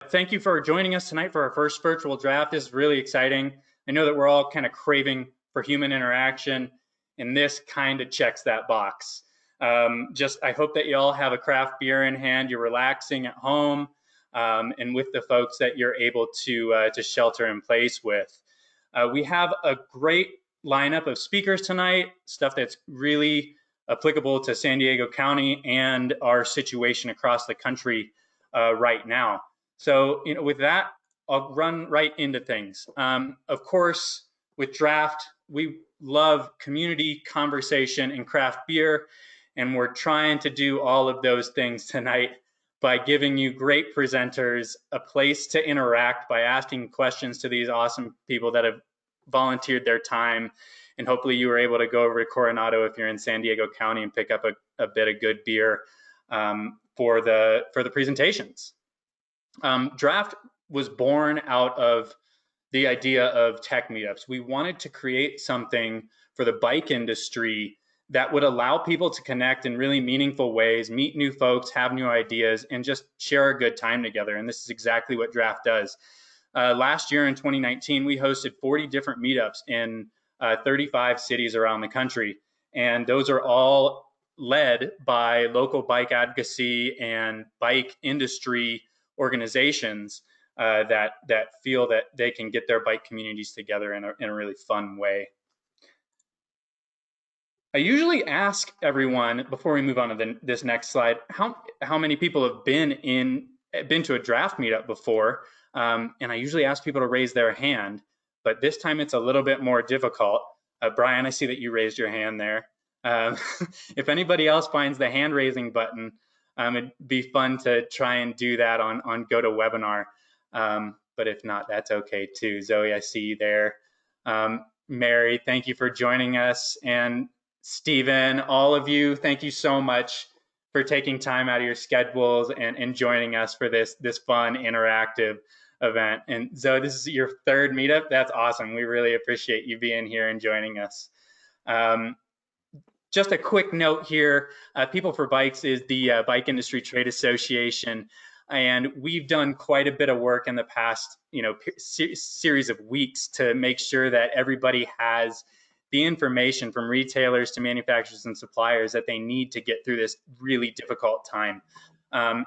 Thank you for joining us tonight for our first virtual draft. This is really exciting. I know that we're all kind of craving for human interaction, and this kind of checks that box. I hope that you all have a craft beer in hand, you're relaxing at home, and with the folks that you're able to shelter in place with. We have a great lineup of speakers tonight, stuff that's really applicable to San Diego County and our situation across the country right now. So, with that, I'll run right into things. Of course, with Draft, we love community, conversation, and craft beer, and we're trying to do all of those things tonight by giving you great presenters, a place to interact by asking questions to these awesome people that have volunteered their time, and hopefully you were able to go over to Coronado if you're in San Diego County and pick up a bit of good beer for the presentations. Draft was born out of the idea of tech meetups. We wanted to create something for the bike industry that would allow people to connect in really meaningful ways, meet new folks, have new ideas, and just share a good time together. And this is exactly what Draft does. Last year in 2019, we hosted 40 different meetups in 35 cities around the country. And those are all led by local bike advocacy and bike industry organizations that feel that they can get their bike communities together in a really fun way. I usually ask everyone before we move on to this next slide, how many people have been to a draft meetup before, and I usually ask people to raise their hand, but this time it's a little bit more difficult. Brian, I see that you raised your hand there. If anybody else finds the hand raising button, it'd be fun to try and do that on GoToWebinar, but if not, that's okay too. Zoe, I see you there. Mary, thank you for joining us, and Stephen, all of you, thank you so much for taking time out of your schedules and joining us for this fun, interactive event. And Zoe, this is your third meetup. That's awesome. We really appreciate you being here and joining us. Just a quick note here, People for Bikes is the bike industry trade association, and we've done quite a bit of work in the past series of weeks to make sure that everybody has the information from retailers to manufacturers and suppliers that they need to get through this really difficult time.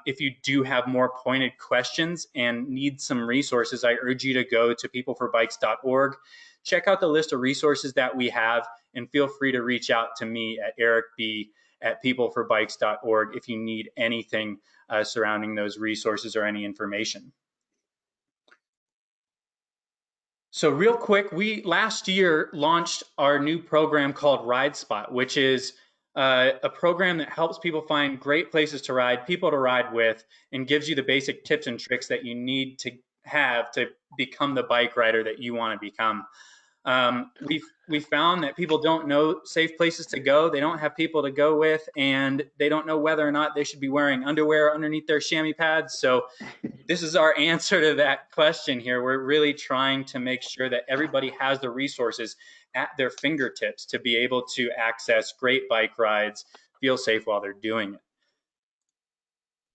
If you do have more pointed questions and need some resources, I urge you to go to peopleforbikes.org. Check out the list of resources that we have, and feel free to reach out to me at ericb@peopleforbikes.org if you need anything surrounding those resources or any information. So real quick, we last year launched our new program called Ride Spot, which is a program that helps people find great places to ride, people to ride with, and gives you the basic tips and tricks that you need to have to become the bike rider that you want to become. We found that people don't know safe places to go. They don't have people to go with, and they don't know whether or not they should be wearing underwear underneath their chamois pads. So this is our answer to that question here. We're really trying to make sure that everybody has the resources at their fingertips to be able to access great bike rides, feel safe while they're doing it.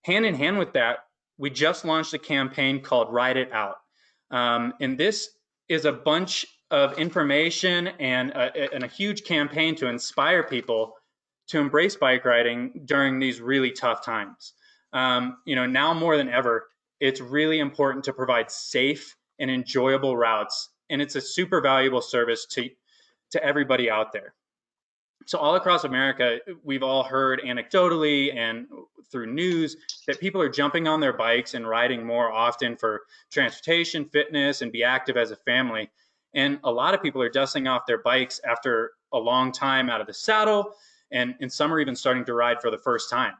Hand in hand with that, we just launched a campaign called Ride It Out. And this is a bunch of information and a huge campaign to inspire people to embrace bike riding during these really tough times. Now more than ever, it's really important to provide safe and enjoyable routes, and it's a super valuable service to everybody out there. So all across America, we've all heard anecdotally and through news that people are jumping on their bikes and riding more often for transportation, fitness, and be active as a family. And a lot of people are dusting off their bikes after a long time out of the saddle, and some are even starting to ride for the first time.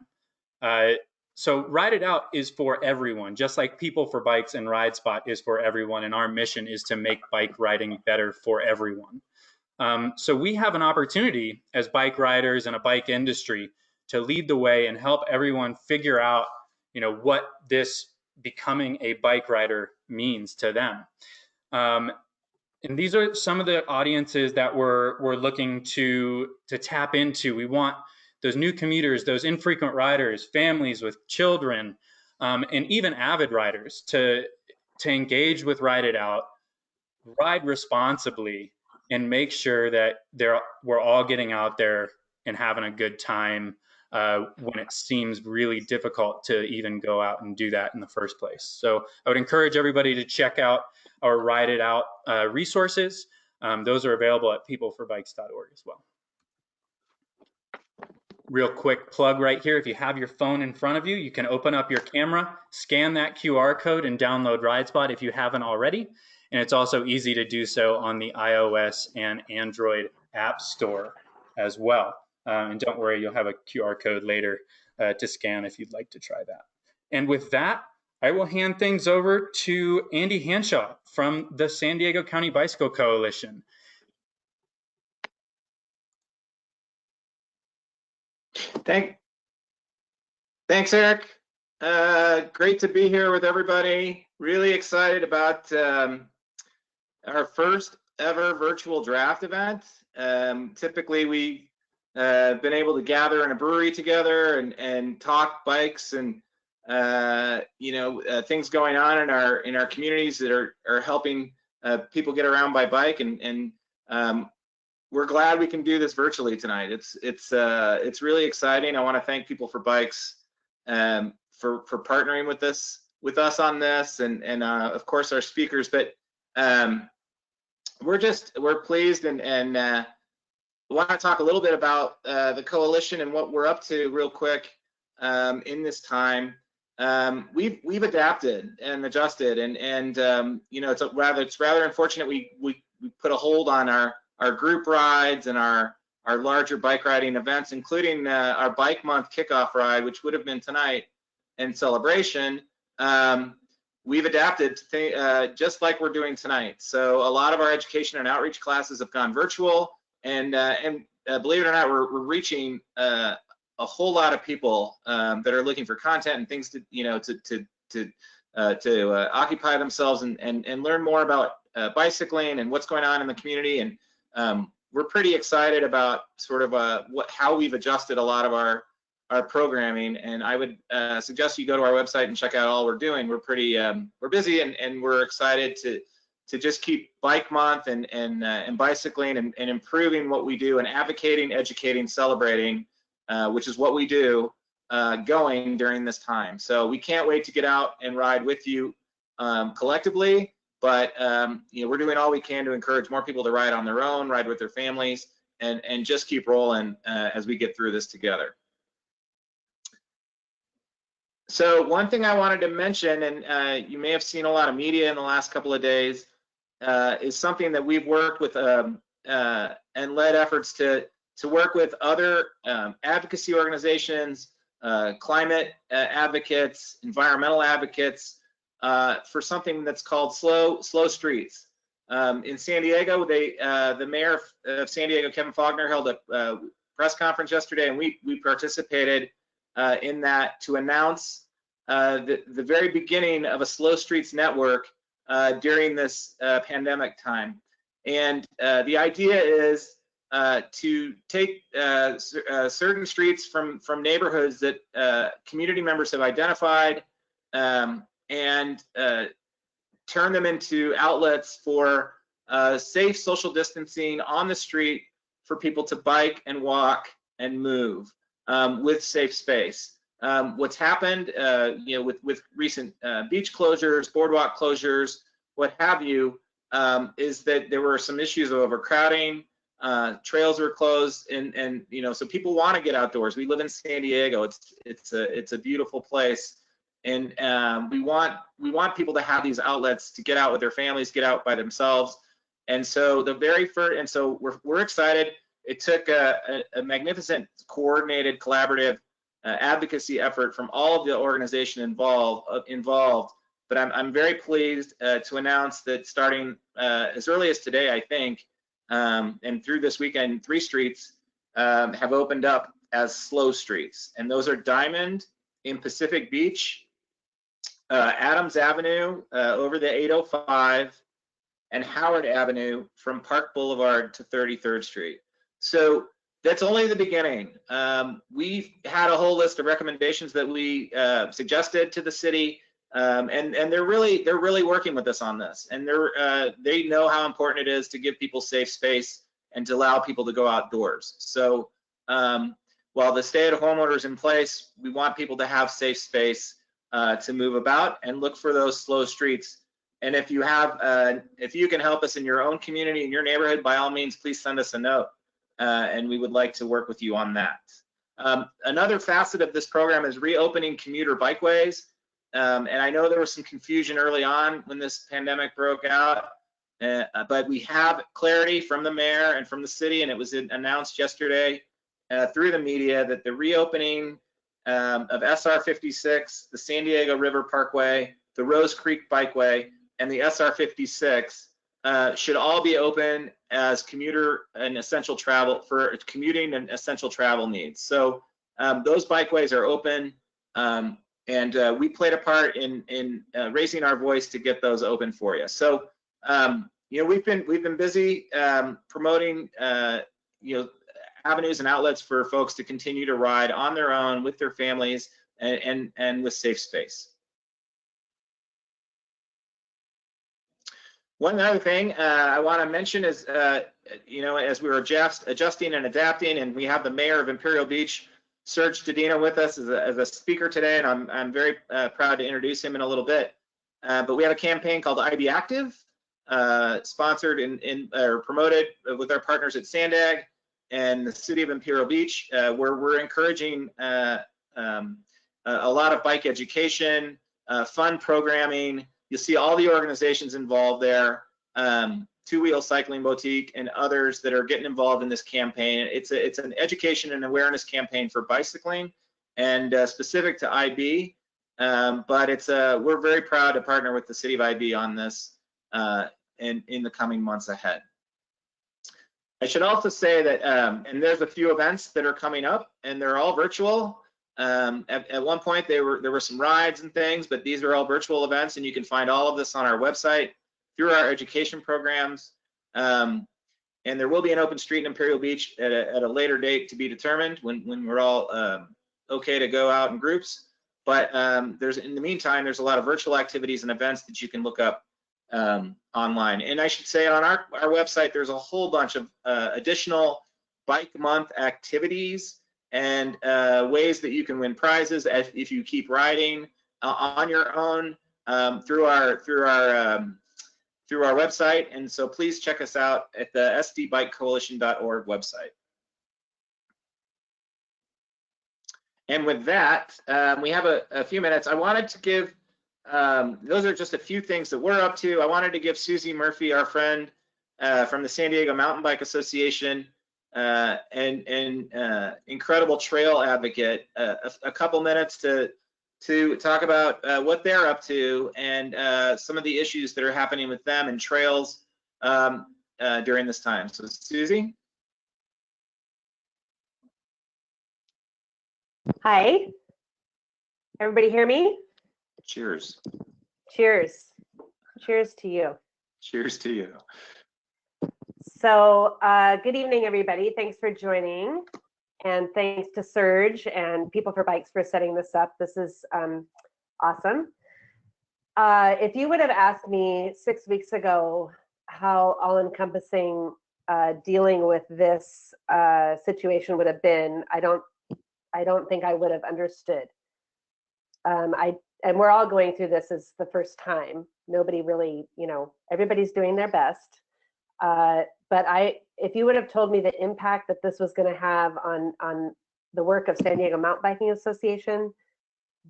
So Ride It Out is for everyone, just like People for Bikes and Ride Spot is for everyone, and our mission is to make bike riding better for everyone. So we have an opportunity as bike riders and a bike industry to lead the way and help everyone figure out, what this becoming a bike rider means to them. And these are some of the audiences that we're looking to tap into. We want those new commuters, those infrequent riders, families with children, and even avid riders to engage with Ride It Out, ride responsibly, and make sure that we're all getting out there and having a good time when it seems really difficult to even go out and do that in the first place. So I would encourage everybody to check out our Ride It Out resources. Those are available at peopleforbikes.org as well. Real quick plug right here. If you have your phone in front of you, you can open up your camera, scan that QR code, and download RideSpot if you haven't already. And it's also easy to do so on the iOS and Android App Store as well. And don't worry, you'll have a QR code later to scan if you'd like to try that. And with that, I will hand things over to Andy Hanshaw from the San Diego County Bicycle Coalition. Thanks, Eric. Great to be here with everybody. Really excited about our first ever virtual draft event. Typically, we've been able to gather in a brewery together and talk bikes and things going on in our communities that are helping people get around by bike, and we're glad we can do this virtually tonight. It's really exciting. I want to thank People for Bikes for partnering with us on this, and of course our speakers. But we're pleased and want to talk a little bit about the coalition and what we're up to real quick in this time. We've adapted and adjusted, and it's rather unfortunate we put a hold on our group rides and our larger bike riding events, including our Bike Month kickoff ride, which would have been tonight in celebration. We've adapted to just like we're doing tonight. So a lot of our education and outreach classes have gone virtual, and believe it or not, we're reaching a whole lot of people that are looking for content and things to occupy themselves and learn more about bicycling and what's going on in the community. And we're pretty excited about sort of how we've adjusted a lot of our programming. And I would suggest you go to our website and check out all we're doing. We're pretty we're busy, and we're excited to just keep Bike Month and bicycling and improving what we do and advocating, educating, celebrating, which is what we do, going during this time. So we can't wait to get out and ride with you collectively. But we're doing all we can to encourage more people to ride on their own, ride with their families, and just keep rolling as we get through this together. So one thing I wanted to mention, and you may have seen a lot of media in the last couple of days, is something that we've worked with and led efforts to work with other advocacy organizations, climate advocates, environmental advocates, for something that's called Slow Streets. In San Diego, the mayor of San Diego, Kevin Faulkner, held a press conference yesterday, and we participated in that to announce the very beginning of a Slow Streets network during this pandemic time. And the idea is to take certain streets from neighborhoods that community members have identified, and turn them into outlets for safe social distancing on the street for people to bike and walk and move with safe space. What's happened, with recent beach closures, boardwalk closures, what have you, is that there were some issues of overcrowding. Trails were closed, and so people want to get outdoors. We live in San Diego. It's a beautiful place. And we want people to have these outlets to get out with their families, get out by themselves. And so we're excited. It took a magnificent, coordinated, collaborative advocacy effort from all of the organization involved. But I'm very pleased to announce that starting as early as today, I think, and through this weekend, 3 streets have opened up as Slow Streets, and those are Diamond in Pacific Beach, Adams Avenue over the 805, and Howard Avenue from Park Boulevard to 33rd Street. So That's only the beginning. We've had a whole list of recommendations that we suggested to the city, and they're really working with us on this. And they know how important it is to give people safe space and to allow people to go outdoors. So while the stay-at-home order is in place, we want people to have safe space to move about and look for those slow streets. And if you can help us in your own community, in your neighborhood, by all means, please send us a note. And we would like to work with you on that. Another facet of this program is reopening commuter bikeways. And I know there was some confusion early on when this pandemic broke out, but we have clarity from the mayor and from the city, and it was announced yesterday through the media that the reopening of SR 56, the San Diego River Parkway, the Rose Creek Bikeway, and the SR 56 should all be open as commuter and essential travel for commuting and essential travel needs. So those bikeways are open, and we played a part in raising our voice to get those open for you. So we've been busy promoting avenues and outlets for folks to continue to ride on their own with their families and with safe space. One other thing I want to mention is, as we were adjusting and adapting, and we have the mayor of Imperial Beach, Serge Dedina, with us as a speaker today, and I'm very proud to introduce him in a little bit. But we have a campaign called IB Active, sponsored or promoted with our partners at Sandag and the city of Imperial Beach, where we're encouraging a lot of bike education, fun programming. You'll see all the organizations involved there, Two-Wheel Cycling Boutique and others that are getting involved in this campaign. It's an education and awareness campaign for bicycling and specific to IB, but we're very proud to partner with the city of IB on this in the coming months ahead. I should also say that, and there's a few events that are coming up, and they're all virtual. At one point there were some rides and things, but these are all virtual events, and you can find all of this on our website through our education programs. And there will be an open street in Imperial Beach at a later date to be determined when we're all okay to go out in groups. But in the meantime, there's a lot of virtual activities and events that you can look up online. And I should say on our website, there's a whole bunch of additional Bike Month activities and ways that you can win prizes if you keep riding on your own through our website. And so please check us out at the sdbikecoalition.org website. And with that, we have a few minutes. I wanted to give, those are just a few things that we're up to. I wanted to give Susie Murphy, our friend from the San Diego Mountain Bike Association, and incredible trail advocate, a couple minutes to talk about what they're up to and some of the issues that are happening with them and trails during this time. So Susie. Hi, everybody hear me? Cheers. Cheers. Cheers to you. Cheers to you. So good evening, everybody. Thanks for joining. And thanks to Serge and People for Bikes for setting this up. This is awesome. If you would have asked me 6 weeks ago how all-encompassing dealing with this situation would have been, I don't think I would have understood. And we're all going through this as the first time. Nobody really, everybody's doing their best. But if you would have told me the impact that this was going to have on the work of San Diego Mountain Biking Association,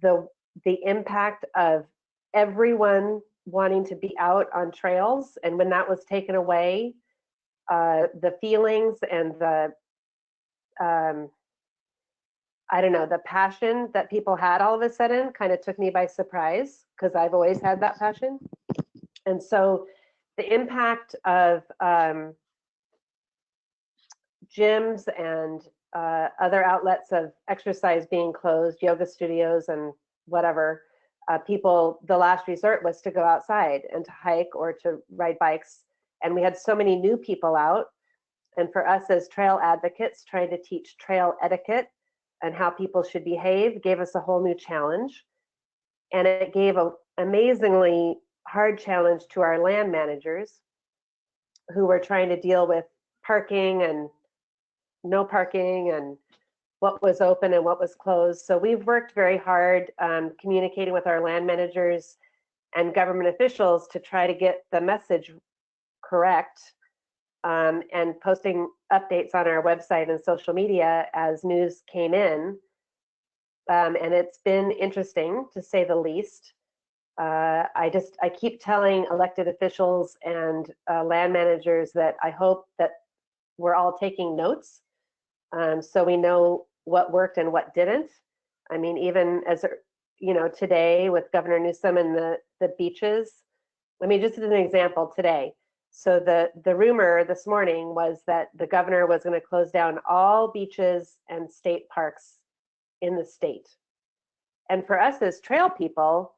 the impact of everyone wanting to be out on trails, and when that was taken away, the feelings and the I don't know, the passion that people had all of a sudden kind of took me by surprise, because I've always had that passion. And so the impact of gyms and other outlets of exercise being closed, yoga studios and whatever, people, the last resort was to go outside and to hike or to ride bikes. And we had so many new people out. And for us as trail advocates, trying to teach trail etiquette and how people should behave gave us a whole new challenge. And it gave an amazingly hard challenge to our land managers who were trying to deal with parking and no parking and what was open and what was closed. So we've worked very hard communicating with our land managers and government officials to try to get the message correct, and posting updates on our website and social media as news came in. And it's been interesting, to say the least. I keep telling elected officials and land managers that I hope that we're all taking notes, so we know what worked and what didn't. I mean, even as today with Governor Newsom and the beaches. Let me just as an example today. So the rumor this morning was that the governor was going to close down all beaches and state parks in the state. And for us as trail people,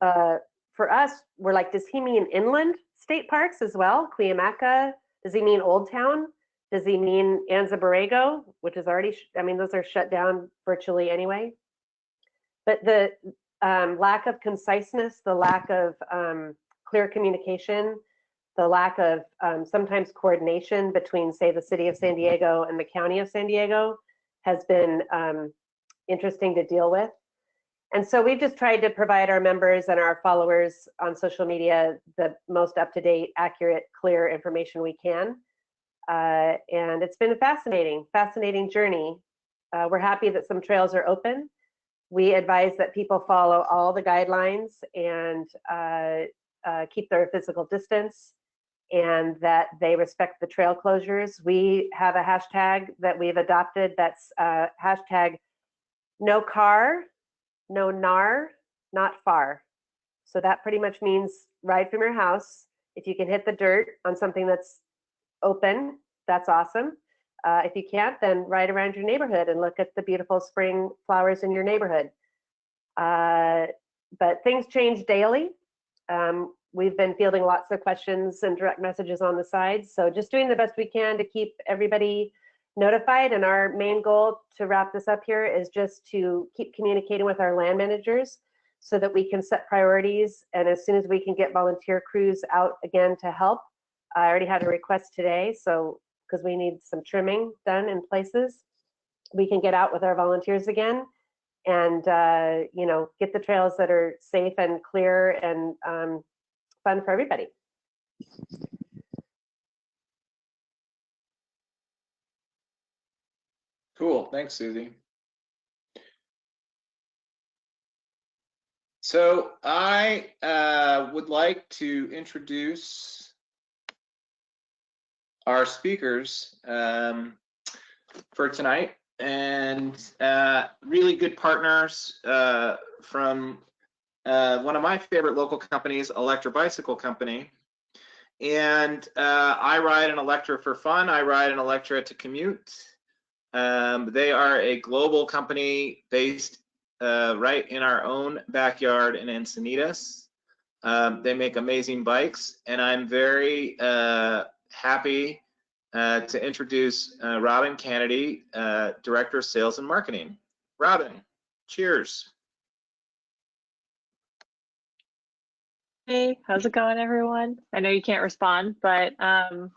for us, we're like, does he mean inland state parks as well? Cuyamaca? Does he mean Old Town? Does he mean Anza Borrego, which is already, those are shut down virtually anyway. But the lack of conciseness, the lack of clear communication, the lack of sometimes coordination between, say, the city of San Diego and the county of San Diego has been interesting to deal with. And so we've just tried to provide our members and our followers on social media the most up-to-date, accurate, clear information we can. And it's been a fascinating journey. We're happy that some trails are open. We advise that people follow all the guidelines and keep their physical distance, and that they respect the trail closures. We have a hashtag that we've adopted that's hashtag no car, no nar, not far. So that pretty much means ride from your house. If you can hit the dirt on something that's open, that's awesome. If you can't, then ride around your neighborhood and look at the beautiful spring flowers in your neighborhood. But things change daily. We've been fielding lots of questions and direct messages on the side. So just doing the best we can to keep everybody notified. And our main goal, to wrap this up here, is just to keep communicating with our land managers so that we can set priorities. And as soon as we can get volunteer crews out again to help, I already had a request today, so because we need some trimming done in places, we can get out with our volunteers again and get the trails that are safe and clear and fun for everybody. Cool, thanks, Susie. So I would like to introduce our speakers for tonight, and really good partners from one of my favorite local companies, Electra Bicycle Company. And I ride an Electra for fun. I ride an Electra to commute. They are a global company based right in our own backyard in Encinitas. They make amazing bikes, and I'm very happy to introduce Robin Kennedy, Director of Sales and Marketing. Robin, cheers. Hey, how's it going, everyone? I know you can't respond, but I'm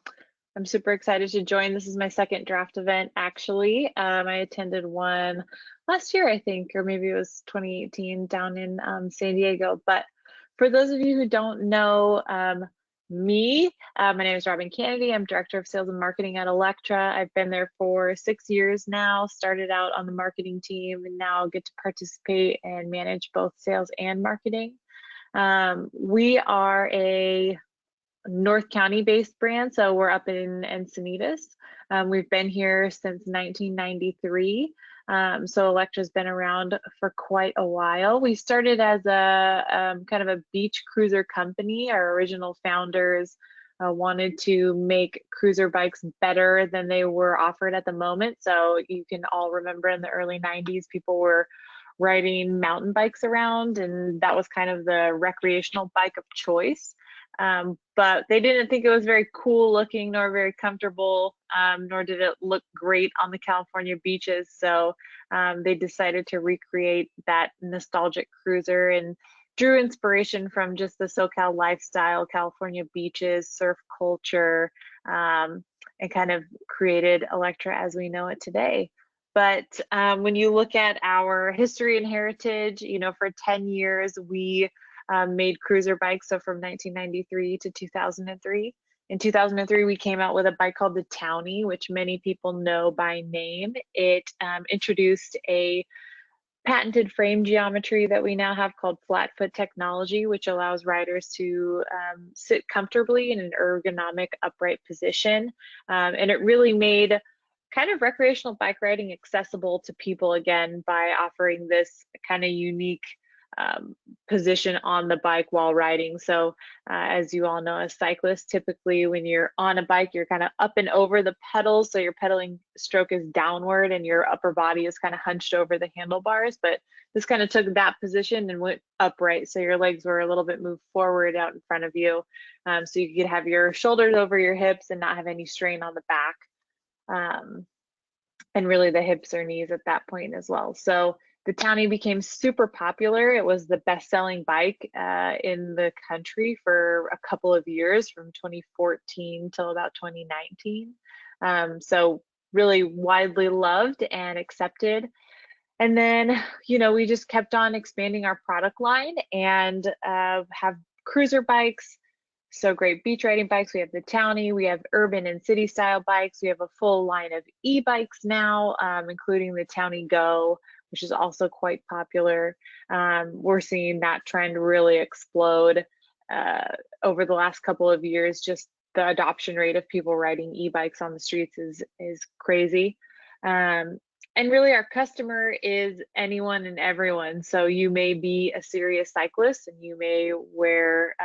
super excited to join. This is my second draft event, actually. I attended one last year, I think, or maybe it was 2018 down in San Diego. But for those of you who don't know me, my name is Robin Kennedy. I'm Director of Sales and Marketing at Electra. I've been there for 6 years now, started out on the marketing team, and now get to participate and manage both sales and marketing. We are a North County based brand, so we're up in Encinitas. We've been here since 1993. So Electra's been around for quite a while. We started as a kind of a beach cruiser company. Our original founders wanted to make cruiser bikes better than they were offered at the moment. So you can all remember in the early 90s, people were riding mountain bikes around, and that was kind of the recreational bike of choice. but they didn't think it was very cool looking nor very comfortable, nor did it look great on the California beaches. So they decided to recreate that nostalgic cruiser and drew inspiration from just the SoCal lifestyle, California beaches, surf culture, and kind of created Electra as we know it today. But when you look at our history and heritage, you know, for 10 years, we made cruiser bikes. So from 1993 to 2003. In 2003, we came out with a bike called the Townie, which many people know by name. It introduced a patented frame geometry that we now have called flat foot technology, which allows riders to sit comfortably in an ergonomic upright position. And it really made kind of recreational bike riding accessible to people again by offering this kind of unique position on the bike while riding. So as you all know, as cyclists, typically when you're on a bike, you're kind of up and over the pedals. So your pedaling stroke is downward and your upper body is kind of hunched over the handlebars. But this kind of took that position and went upright. So your legs were a little bit moved forward out in front of you. So you could have your shoulders over your hips and not have any strain on the back. And really the hips or knees at that point as well. So the Townie became super popular. It was the best-selling bike in the country for a couple of years, from 2014 till about 2019. So really widely loved and accepted. And then, you know, we just kept on expanding our product line and have cruiser bikes. So great beach riding bikes. We have the Townie, we have urban and city style bikes. We have a full line of e-bikes now, including the Townie Go, which is also quite popular. We're seeing that trend really explode over the last couple of years. Just the adoption rate of people riding e-bikes on the streets is crazy. And really our customer is anyone and everyone. So you may be a serious cyclist and you may wear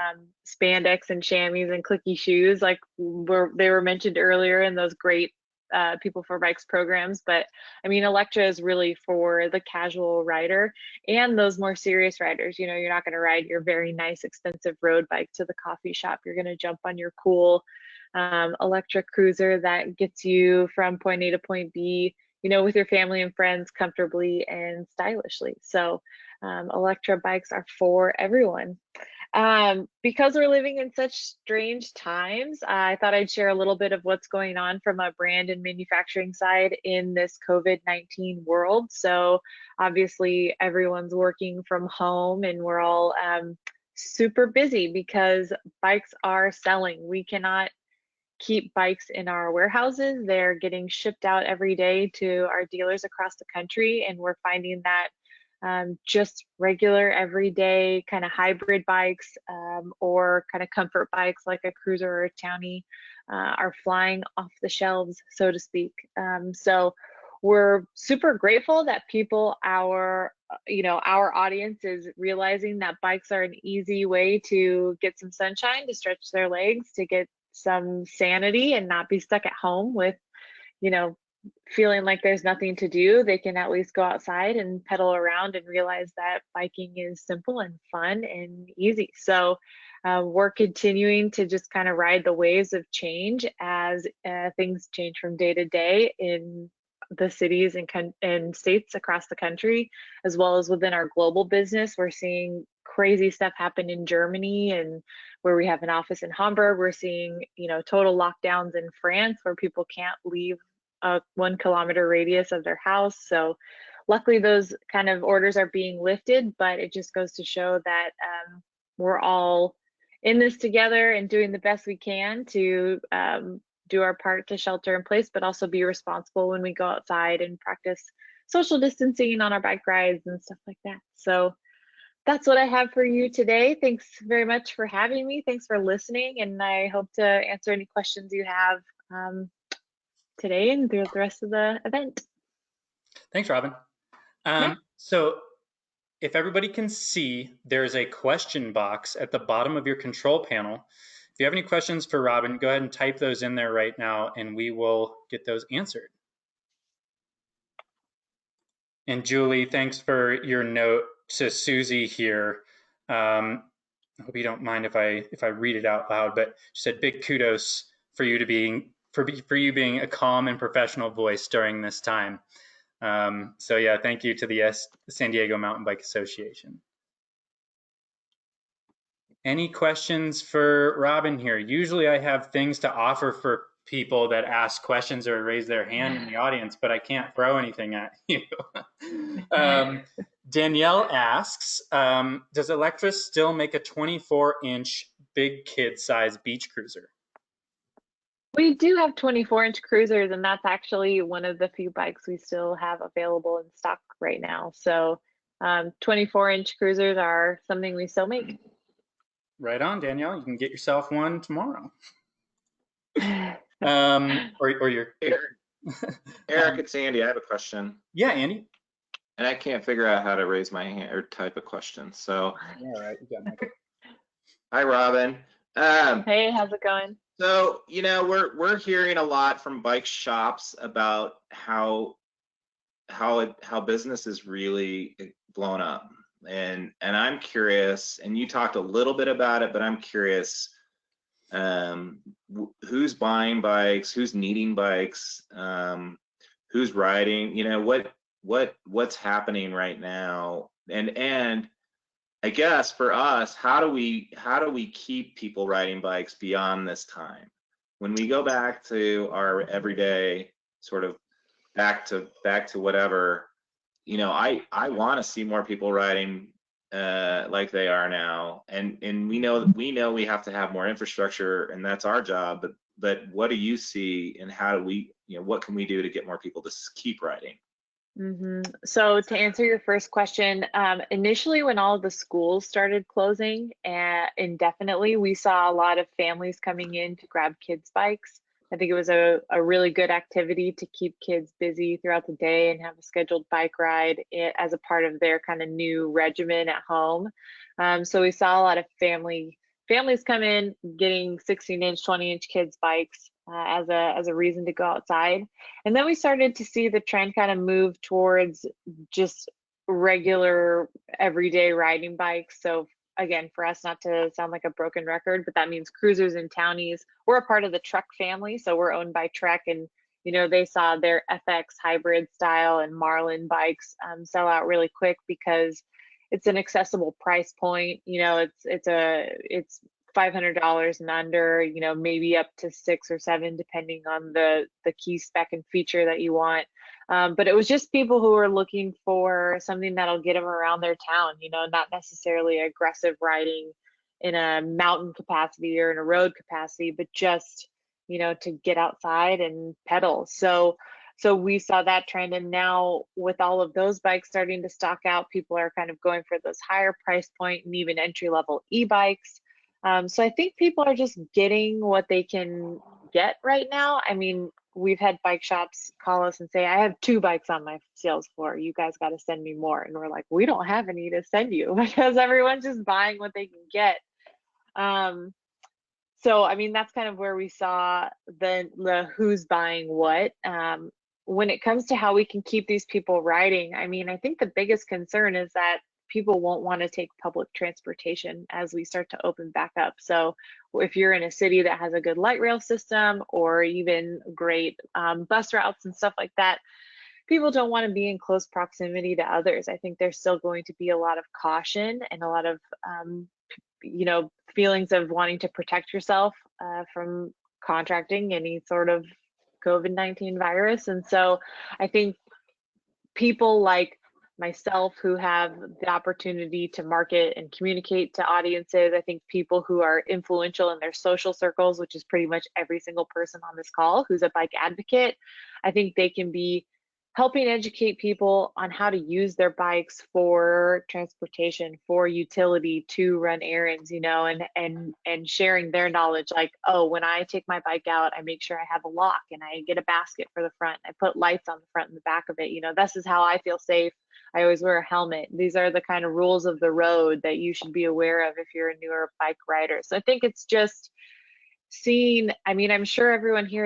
spandex and chamois and clicky shoes like they were mentioned earlier in those great People for Bikes programs. But I mean, Electra is really for the casual rider and those more serious riders. You know, you're not going to ride your very nice, expensive road bike to the coffee shop. You're going to jump on your cool Electra cruiser that gets you from point A to point B, you know, with your family and friends comfortably and stylishly. So Electra bikes are for everyone. Because we're living in such strange times, I thought I'd share a little bit of what's going on from a brand and manufacturing side in this COVID-19 world. So obviously everyone's working from home and we're all super busy because bikes are selling. We cannot keep bikes in our warehouses. They're getting shipped out every day to our dealers across the country, and we're finding that just regular everyday kind of hybrid bikes or kind of comfort bikes like a cruiser or a Townie are flying off the shelves, so to speak. So we're super grateful that people, our audience is realizing that bikes are an easy way to get some sunshine, to stretch their legs, to get some sanity and not be stuck at home with, you know, feeling like there's nothing to do. They can at least go outside and pedal around and realize that biking is simple and fun and easy. So we're continuing to just kind of ride the waves of change as things change from day to day in the cities and states across the country, as well as within our global business. We're seeing crazy stuff happen in Germany, and where we have an office in Hamburg, we're seeing, you know, total lockdowns in France where people can't leave a 1 kilometer radius of their house. So luckily those kind of orders are being lifted, but it just goes to show that we're all in this together and doing the best we can to do our part to shelter in place, but also be responsible when we go outside and practice social distancing on our bike rides and stuff like that. So that's what I have for you today. Thanks very much for having me. Thanks for listening. And I hope to answer any questions you have today and throughout the rest of the event. Thanks, Robin. So if everybody can see, there's a question box at the bottom of your control panel. If you have any questions for Robin, go ahead and type those in there right now and we will get those answered. And Julie, thanks for your note to Susie here. I hope you don't mind if I read it out loud, but she said big kudos for you for you being a calm and professional voice during this time. So yeah, thank you to the San Diego Mountain Bike Association. Any questions for Robin here? Usually I have things to offer for people that ask questions or raise their hand in the audience, but I can't throw anything at you. Danielle asks, does Electra still make a 24-inch big kid size beach cruiser? We do have 24-inch cruisers, and that's actually one of the few bikes we still have available in stock right now. So 24-inch cruisers are something we still make. Right on, Danielle. You can get yourself one tomorrow. Or your Eric, it's Andy. I have a question. Yeah, Andy. And I can't figure out how to raise my hand or type a question. So, all right, you got me. Hi, Robin. Hey, how's it going? So, you know, we're hearing a lot from bike shops about how business is really blown up, and I'm curious. And you talked a little bit about it, but I'm curious. Who's buying bikes? Who's needing bikes? Who's riding? You know, what's happening right now? And I guess for us, how do we keep people riding bikes beyond this time? When we go back to our everyday sort of back to whatever, you know, I want to see more people riding like they are now, and we know we have to have more infrastructure, and that's our job. But what do you see, and how do we, you know, what can we do to get more people to keep riding? So to answer your first question, initially when all of the schools started closing indefinitely, we saw a lot of families coming in to grab kids' bikes. I think it was a really good activity to keep kids busy throughout the day and have a scheduled bike ride as a part of their kind of new regimen at home. So we saw a lot of families come in getting 16-inch, 20-inch kids' bikes as a reason to go outside. And then we started to see the trend kind of move towards just regular everyday riding bikes. So again, for us, not to sound like a broken record, but that means cruisers and townies. We're a part of the Trek family, so we're owned by Trek, and you know, they saw their FX hybrid style and Marlin bikes sell out really quick because it's an accessible price point. You know, it's $500 and under, you know, maybe up to 6 or 7 depending on the key spec and feature that you want. But it was just people who are looking for something that'll get them around their town, you know, not necessarily aggressive riding in a mountain capacity or in a road capacity, but just, you know, to get outside and pedal. So we saw that trend, and now with all of those bikes starting to stock out, people are kind of going for those higher price point and even entry-level e-bikes. So I think people are just getting what they can get right now. I mean, we've had bike shops call us and say, I have 2 bikes on my sales floor. You guys got to send me more. And we're like, we don't have any to send you because everyone's just buying what they can get. So, I mean, that's kind of where we saw the who's buying what. When it comes to how we can keep these people riding, I mean, I think the biggest concern is that people won't want to take public transportation as we start to open back up. So if you're in a city that has a good light rail system or even great bus routes and stuff like that, people don't want to be in close proximity to others. I think there's still going to be a lot of caution and a lot of you know, feelings of wanting to protect yourself from contracting any sort of COVID-19 virus. And so I think people like myself who have the opportunity to market and communicate to audiences, I think people who are influential in their social circles, which is pretty much every single person on this call who's a bike advocate, I think they can be helping educate people on how to use their bikes for transportation, for utility, to run errands, you know, and sharing their knowledge, like, oh, when I take my bike out, I make sure I have a lock and I get a basket for the front. I put lights on the front and the back of it. You know, this is how I feel safe. I always wear a helmet. These are the kind of rules of the road that you should be aware of if you're a newer bike rider. So I think it's just seeing, I mean, I'm sure everyone here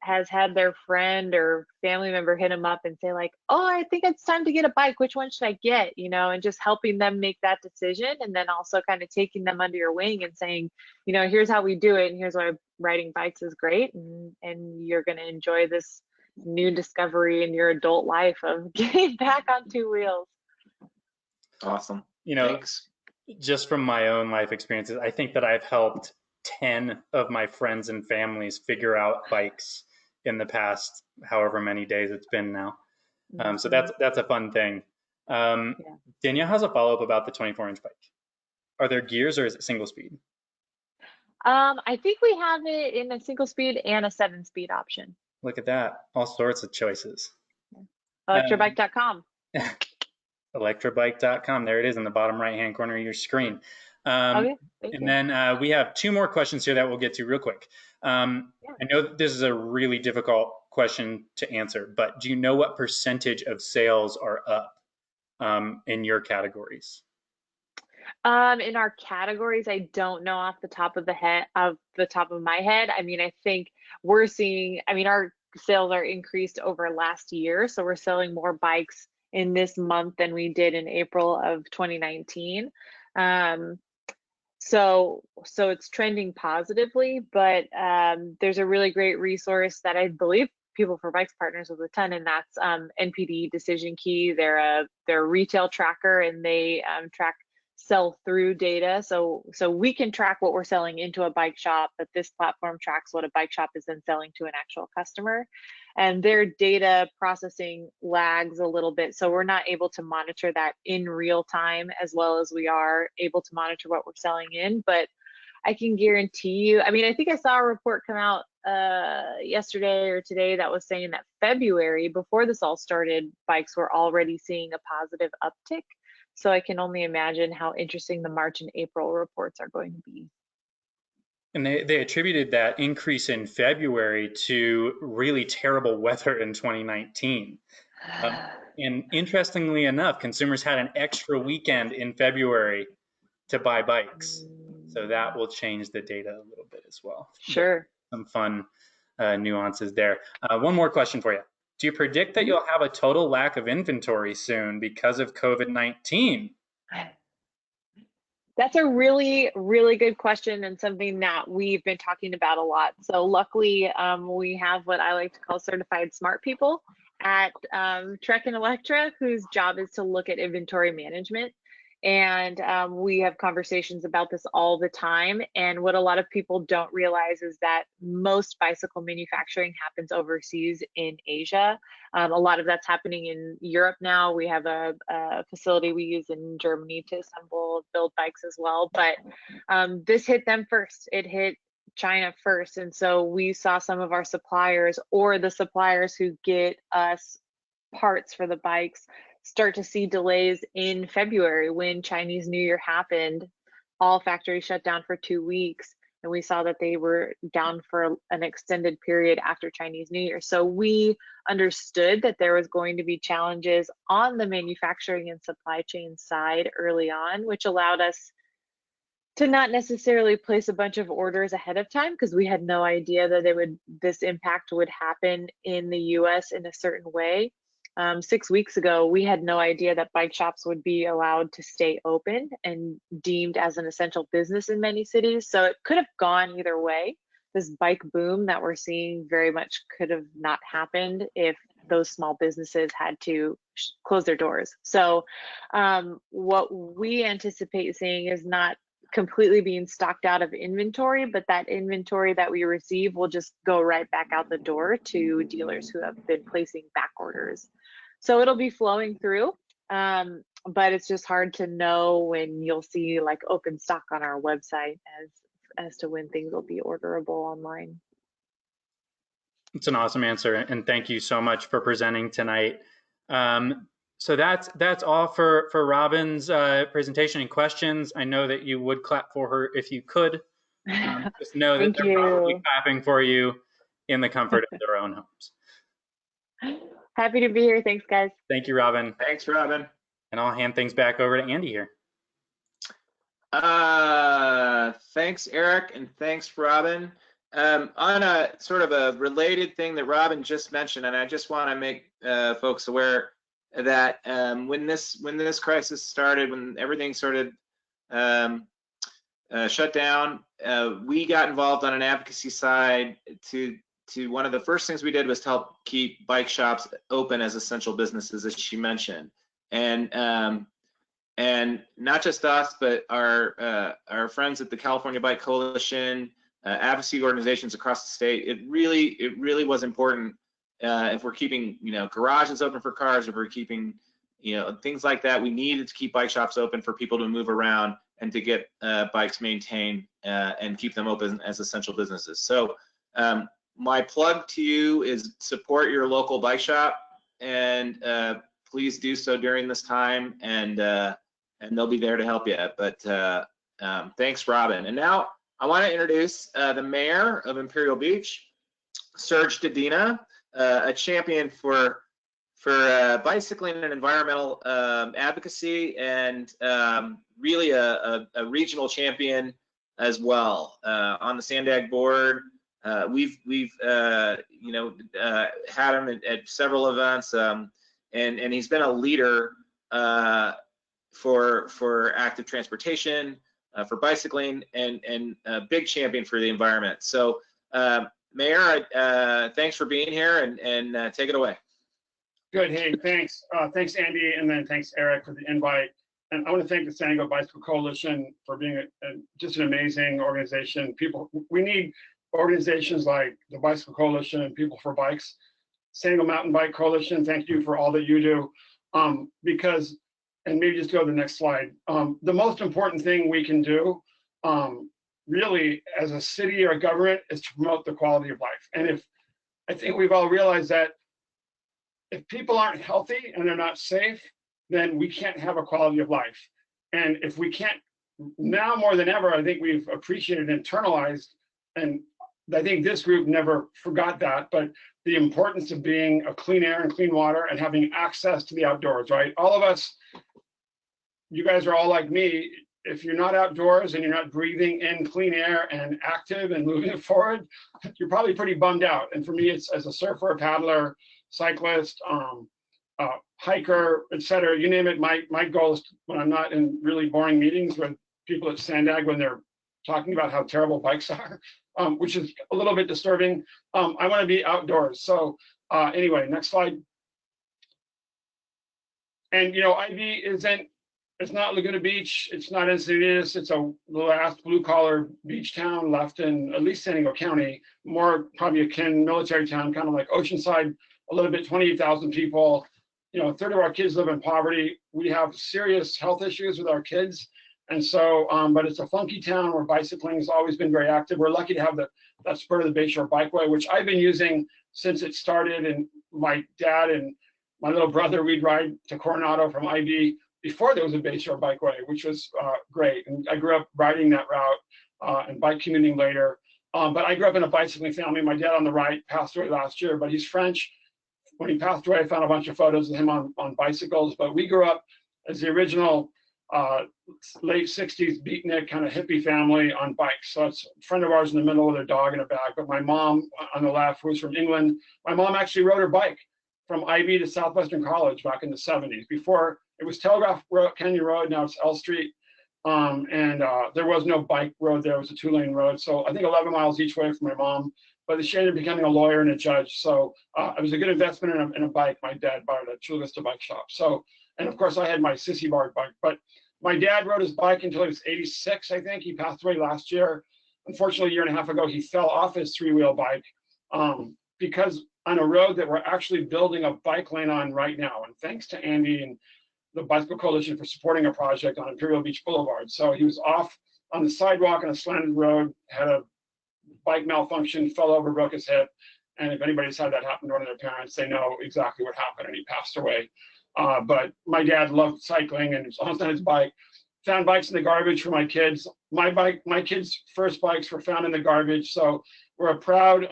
has had their friend or family member hit them up and say like, oh, I think it's time to get a bike. Which one should I get? You know, and just helping them make that decision, and then also kind of taking them under your wing and saying, you know, here's how we do it, and here's why riding bikes is great, and you're going to enjoy this new discovery in your adult life of getting back on two wheels. Awesome. You know, Thanks. just from my own life experiences, I think that I've helped 10 of my friends and families figure out bikes in the past however many days it's been now. So that's a fun thing. Yeah. Danielle has a follow-up about the 24-inch bike. Are there gears or is it single speed? I think we have it in a single speed and a 7-speed option. Look at that. All sorts of choices. Electrobike.com. Electrobike.com. There it is in the bottom right-hand corner of your screen. Okay, thank you. Then we have 2 more questions here that we'll get to real quick. I know that this is a really difficult question to answer, but do you know what percentage of sales are up in your categories? In our categories, I don't know off the top of my head. I mean, I think we're seeing, I mean, our sales are increased over last year. So we're selling more bikes in this month than we did in April of 2019. So it's trending positively, but there's a really great resource that I believe People for Bikes partners with a ton, and that's NPD Decision Key. They're a retail tracker, and they track sell-through data. So we can track what we're selling into a bike shop, but this platform tracks what a bike shop is then selling to an actual customer. And their data processing lags a little bit. So we're not able to monitor that in real time as well as we are able to monitor what we're selling in. But I can guarantee you, I mean, I think I saw a report come out yesterday or today that was saying that February, before this all started, bikes were already seeing a positive uptick. So I can only imagine how interesting the March and April reports are going to be. And they attributed that increase in February to really terrible weather in 2019. And interestingly enough, consumers had an extra weekend in February to buy bikes. So that will change the data a little bit as well. Sure. Some fun nuances there. One more question for you. Do you predict that you'll have a total lack of inventory soon because of COVID-19? That's a really, really good question, and something that we've been talking about a lot. So luckily, we have what I like to call certified smart people at Trek and Electra, whose job is to look at inventory management. And we have conversations about this all the time. And what a lot of people don't realize is that most bicycle manufacturing happens overseas in Asia. A lot of that's happening in Europe now. We have a facility we use in Germany to build bikes as well. But this hit them first. It hit China first. And so we saw some of our suppliers, or the suppliers who get us parts for the bikes, start to see delays in February when Chinese New Year happened. All factories shut down for 2 weeks, and we saw that they were down for an extended period after Chinese New Year. So we understood that there was going to be challenges on the manufacturing and supply chain side early on, which allowed us to not necessarily place a bunch of orders ahead of time, because we had no idea that this impact would happen in the US in a certain way. 6 weeks ago, we had no idea that bike shops would be allowed to stay open and deemed as an essential business in many cities. So it could have gone either way. This bike boom that we're seeing very much could have not happened if those small businesses had to close their doors. So what we anticipate seeing is not completely being stocked out of inventory, but that inventory that we receive will just go right back out the door to dealers who have been placing back orders. So it'll be flowing through, but it's just hard to know when you'll see like open stock on our website as to when things will be orderable online. It's an awesome answer, and thank you so much for presenting tonight. So that's all for Robin's presentation and questions. I know that you would clap for her if you could. Just know that they're probably clapping for you in the comfort of their own homes. Happy to be here. Thanks, guys. Thank you, Robin. Thanks, Robin. And I'll hand things back over to Andy here. Thanks, Eric, and thanks, Robin. On a sort of a related thing that Robin just mentioned, and I just want to make folks aware that when this crisis started, when everything started shut down, we got involved on an advocacy side to one of the first things we did was to help keep bike shops open as essential businesses, as she mentioned. And not just us, but our friends at the California Bike Coalition, advocacy organizations across the state. It really was important. If we're keeping, garages open for cars, if we're keeping, things like that, we needed to keep bike shops open for people to move around and to get bikes maintained and keep them open as essential businesses. So my plug to you is support your local bike shop, and please do so during this time, and they'll be there to help you. But thanks, Robin. And now I want to introduce the mayor of Imperial Beach, Serge Dedina, a champion for bicycling and environmental advocacy, and really a regional champion as well on the Sandag board. We've had him at several events, and he's been a leader for active transportation, for bicycling, and a big champion for the environment. So, Mayor, thanks for being here, and take it away. Good. Hey, thanks. Thanks, Andy, and then thanks, Eric, for the invite. And I want to thank the San Diego Bicycle Coalition for being just an amazing organization. We need organizations like the Bicycle Coalition and People for Bikes. San Diego Mountain Bike Coalition, thank you for all that you do. Because, and maybe just go to the next slide, the most important thing we can do really as a city or a government is to promote the quality of life. And I think we've all realized that if people aren't healthy and they're not safe, then we can't have a quality of life. And if we can't, now more than ever, I think we've appreciated and internalized, and I think this group never forgot that, but the importance of being a clean air and clean water and having access to the outdoors, right? All of us, you guys are all like me. If you're not outdoors and you're not breathing in clean air and active and moving forward, you're probably pretty bummed out. And for me, it's as a surfer, paddler, cyclist, hiker, etc. You name it. My goal is, when I'm not in really boring meetings with people at Sandag when they're talking about how terrible bikes are, which is a little bit disturbing. I want to be outdoors. So anyway, next slide. And IB it's not Laguna Beach. It's not Encinitas. It's the last blue collar beach town left in at least San Diego County, more probably akin military town, kind of like Oceanside, a little bit, 28,000 people. A third of our kids live in poverty. We have serious health issues with our kids. And so, but it's a funky town where bicycling has always been very active. We're lucky to have that spur of the Bayshore Bikeway, which I've been using since it started. And my dad and my little brother, we'd ride to Coronado from IB before there was a Bayshore Bikeway, which was great. And I grew up riding that route and bike commuting later. But I grew up in a bicycling family. My dad on the right passed away last year, but he's French. When he passed away, I found a bunch of photos of him on bicycles. But we grew up as the original late 60s beatnik kind of hippie family on bikes. So it's a friend of ours in the middle with a dog in a bag. But my mom on the left, who was from England, my mom actually rode her bike from IB to Southwestern College back in the 70s. Before it was Telegraph Canyon Road, now it's L Street. And there was no bike road there, it was a 2-lane road. So I think 11 miles each way for my mom. But she ended up becoming a lawyer and a judge. So it was a good investment in a bike. My dad bought it at Chula Vista Bike Shop. So, and of course I had my Sissy Bar bike, but my dad rode his bike until he was 86, I think. He passed away last year. Unfortunately, a year and a half ago, he fell off his 3-wheel bike because on a road that we're actually building a bike lane on right now. And thanks to Andy and the Bicycle Coalition for supporting a project on Imperial Beach Boulevard. So he was off on the sidewalk on a slanted road, had a bike malfunction, fell over, broke his hip. And if anybody's had that happen to one of their parents, they know exactly what happened, and he passed away. But my dad loved cycling and was on his bike, found bikes in the garbage for my kids. My kids' first bikes were found in the garbage. So we're a proud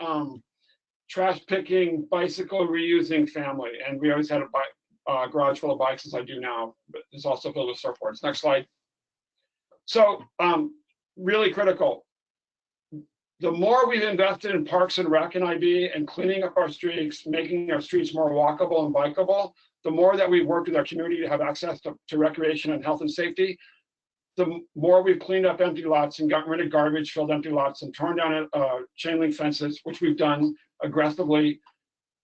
trash picking, bicycle reusing family. And we always had a garage full of bikes, as I do now, but it's also filled with surfboards. Next slide. So really critical. the more we've invested in Parks and Rec and IB and cleaning up our streets, making our streets more walkable and bikeable, the more that we've worked with our community to have access to recreation and health and safety, the more we've cleaned up empty lots and gotten rid of garbage, filled empty lots, and torn down chain link fences, which we've done aggressively,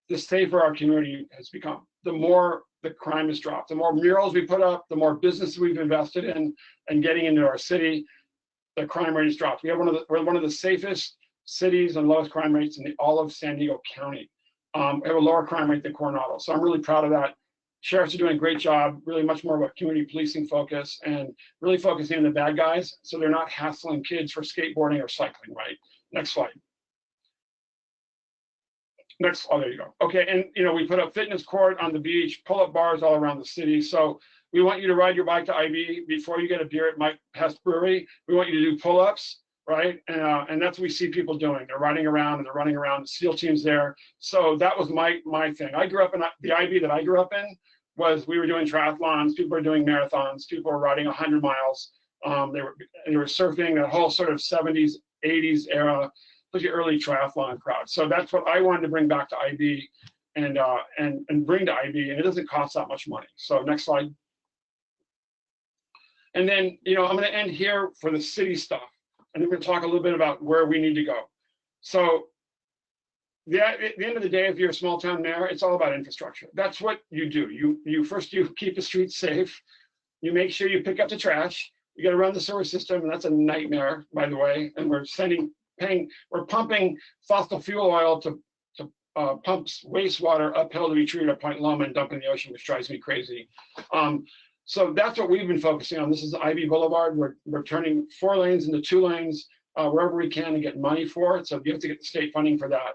the safer our community has become. The more the crime has dropped, the more murals we put up, the more business we've invested in and getting into our city, the crime rate has dropped. We're one of the safest cities and lowest crime rates in all of San Diego County. We have a lower crime rate than Coronado. So I'm really proud of that. Sheriffs are doing a great job, really much more about community policing focus and really focusing on the bad guys so they're not hassling kids for skateboarding or cycling, right? Next slide. Next, oh, there you go. Okay, and we put up fitness court on the beach, pull-up bars all around the city. So we want you to ride your bike to IB before you get a beer at Mike Hess Brewery. We want you to do pull-ups, right? And that's what we see people doing. They're riding around and they're running around. The SEAL team's there. So that was my thing. I grew up in the IB that I grew up in was we were doing triathlons. People were doing marathons. People were riding 100 miles. They were surfing, that whole sort of 70s, 80s era, the early triathlon crowd. So that's what I wanted to bring back to IB and bring to IB, and it doesn't cost that much money. So next slide. And then, I'm going to end here for the city stuff, and then we're going to talk a little bit about where we need to go. So at the end of the day, if you're a small town mayor, it's all about infrastructure. That's what you do. You first keep the streets safe. You make sure you pick up the trash. You got to run the sewer system, and that's a nightmare, by the way. And we're pumping fossil fuel oil to pump wastewater uphill to be treated at Point Loma and dump in the ocean, which drives me crazy. So that's what we've been focusing on. This is Ivy Boulevard. We're turning 4 lanes into 2 lanes wherever we can and get money for it. So you have to get the state funding for that.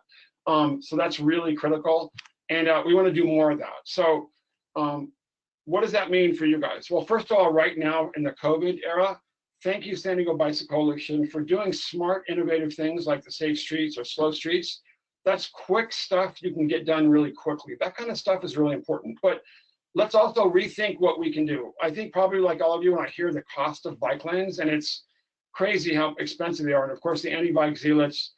So that's really critical. And we want to do more of that. So what does that mean for you guys? Well, first of all, right now in the COVID era, thank you, San Diego Bicycle Coalition, for doing smart, innovative things like the safe streets or slow streets. That's quick stuff you can get done really quickly. That kind of stuff is really important. But let's also rethink what we can do. I think probably like all of you, when I hear the cost of bike lanes, and it's crazy how expensive they are. And of course, the anti-bike zealots